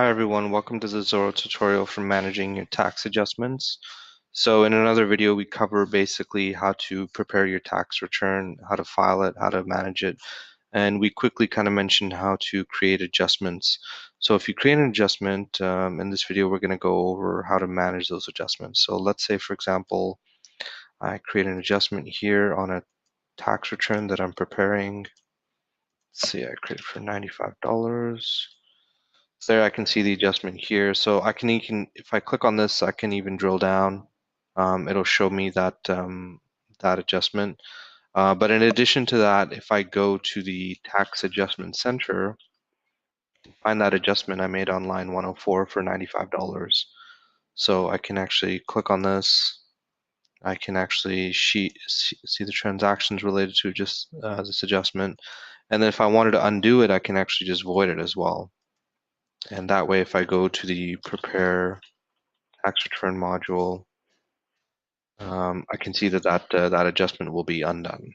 Hi everyone, welcome to the Xoro tutorial for managing your tax adjustments. So in another video we cover basically how to prepare your tax return, how to file it, how to manage it, and we quickly kind of mentioned how to create adjustments. So if you create an adjustment, in this video we're going to go over how to manage those adjustments. So let's say for example I create an adjustment here on a tax return that I'm preparing. Let's see, I create for $95. So there I can see the adjustment here. So I can if I click on this, I can even drill down. It'll show me that that adjustment. But in addition to that, if I go to the Tax Adjustment Center, find that adjustment I made on line 104 for $95. So I can actually click on this. I can actually see the transactions related to just this adjustment. And then if I wanted to undo it, I can actually just void it as well. And that way, if I go to the Prepare Tax Return module, I can see that that adjustment will be undone.